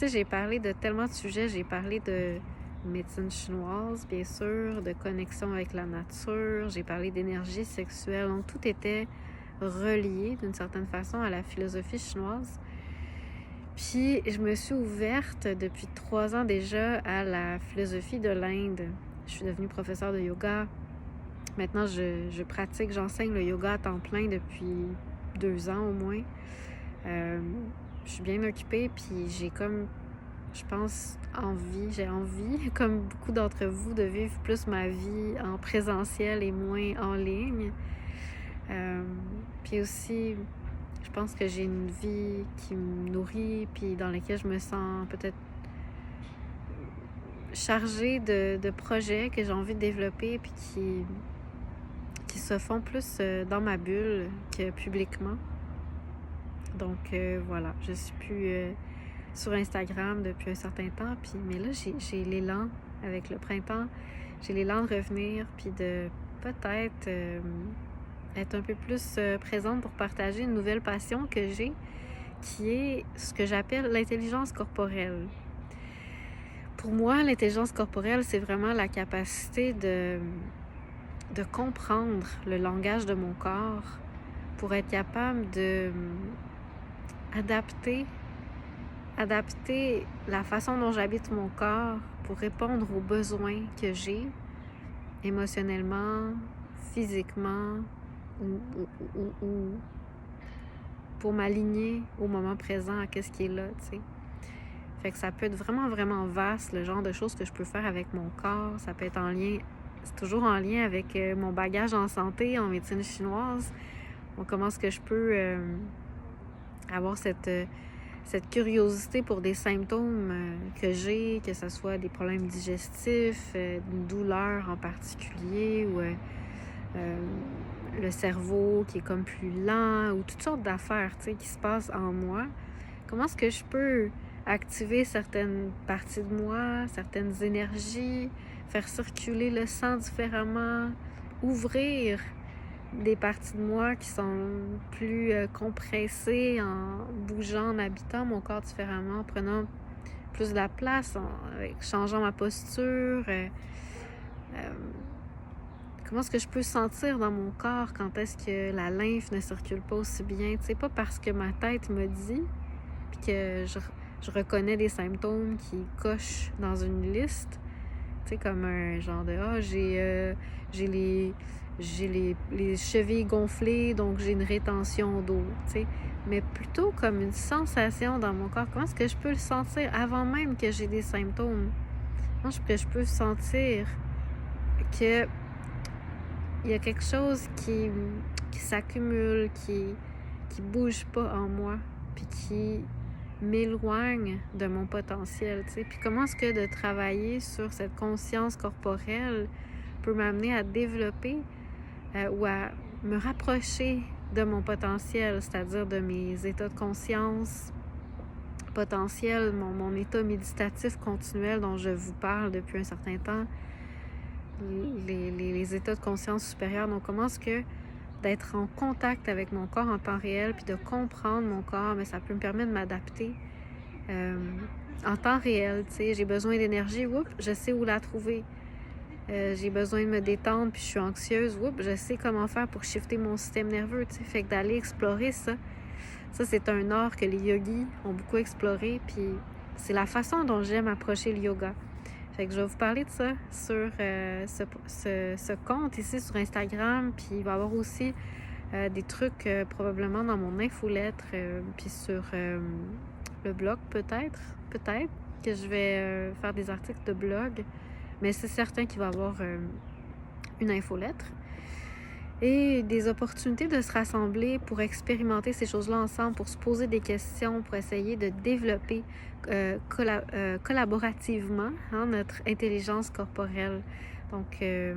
Tu sais, j'ai parlé de tellement de sujets. J'ai parlé de médecine chinoise, bien sûr, de connexion avec la nature. J'ai parlé d'énergie sexuelle. Donc, tout était relié d'une certaine façon à la philosophie chinoise. Puis, je me suis ouverte depuis 3 ans déjà à la philosophie de l'Inde. Je suis devenue professeure de yoga. Maintenant, je pratique, j'enseigne le yoga à temps plein depuis 2 ans au moins. Je suis bien occupée, puis j'ai comme, je pense, j'ai envie, comme beaucoup d'entre vous, de vivre plus ma vie en présentiel et moins en ligne. Puis aussi, je pense que j'ai une vie qui me nourrit, puis dans laquelle je me sens peut-être chargée de projets que j'ai envie de développer, puis qui se font plus dans ma bulle que publiquement. Donc voilà, je suis plus sur Instagram depuis un certain temps, mais là j'ai l'élan avec le printemps, j'ai l'élan de revenir, puis de peut-être être un peu plus présente pour partager une nouvelle passion que j'ai, qui est ce que j'appelle l'intelligence corporelle. Pour moi, l'intelligence corporelle, c'est vraiment la capacité de comprendre le langage de mon corps pour être capable de adapter la façon dont j'habite mon corps pour répondre aux besoins que j'ai émotionnellement, physiquement ou pour m'aligner au moment présent à ce qui est là, tu sais. Fait que ça peut être vraiment, vraiment vaste, le genre de choses que je peux faire avec mon corps. Ça peut être c'est toujours en lien avec mon bagage en santé, en médecine chinoise. Donc, comment est-ce que je peux avoir cette curiosité pour des symptômes que j'ai, que ce soit des problèmes digestifs, une douleur en particulier, ou le cerveau qui est comme plus lent, ou toutes sortes d'affaires, tu sais, qui se passent en moi. Comment est-ce que je peux activer certaines parties de moi, certaines énergies, faire circuler le sang différemment, ouvrir des parties de moi qui sont plus compressées en bougeant, en habitant mon corps différemment, en prenant plus de la place, en changeant ma posture. Comment est-ce que je peux sentir dans mon corps quand est-ce que la lymphe ne circule pas aussi bien? Tu sais, pas parce que ma tête me dit, puis que je reconnais des symptômes qui cochent dans une liste. Tu sais, comme un genre de j'ai les chevilles gonflées, donc j'ai une rétention d'eau, tu sais. Mais plutôt comme une sensation dans mon corps. Comment est-ce que je peux le sentir avant même que j'ai des symptômes? Comment est-ce que je peux sentir que il y a quelque chose qui s'accumule, qui bouge pas en moi, puis qui m'éloigne de mon potentiel, tu sais. Puis comment est-ce que de travailler sur cette conscience corporelle peut m'amener à développer ou à me rapprocher de mon potentiel, c'est-à-dire de mes états de conscience potentiels, mon état méditatif continuel dont je vous parle depuis un certain temps, les états de conscience supérieurs. Donc comment est-ce que d'être en contact avec mon corps en temps réel, puis de comprendre mon corps, mais ça peut me permettre de m'adapter en temps réel, tu sais. J'ai besoin d'énergie, je sais où la trouver. J'ai besoin de me détendre, puis je suis anxieuse, je sais comment faire pour shifter mon système nerveux, tu sais. Fait que d'aller explorer ça, c'est un art que les yogis ont beaucoup exploré, puis c'est la façon dont j'aime approcher le yoga. Fait que je vais vous parler de ça sur ce compte ici sur Instagram, puis il va y avoir aussi des trucs probablement dans mon infolettre, puis sur le blog peut-être que je vais faire des articles de blog, mais c'est certain qu'il va y avoir une infolettre et des opportunités de se rassembler pour expérimenter ces choses-là ensemble, pour se poser des questions, pour essayer de développer collaborativement notre intelligence corporelle. Donc, je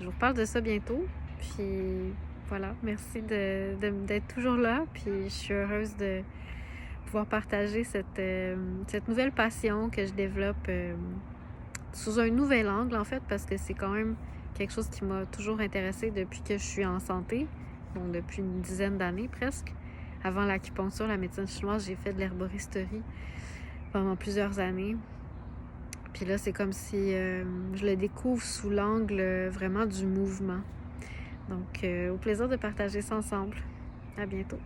vous reparle de ça bientôt. Puis voilà, merci d'être toujours là. Puis je suis heureuse de pouvoir partager cette nouvelle passion que je développe sous un nouvel angle, en fait, parce que c'est quand même quelque chose qui m'a toujours intéressée depuis que je suis en santé, donc depuis une dizaine d'années presque. Avant l'acupuncture, la médecine chinoise, j'ai fait de l'herboristerie. pendant plusieurs années. Puis là, c'est comme si je le découvre sous l'angle vraiment du mouvement. Donc, au plaisir de partager ça ensemble. À bientôt.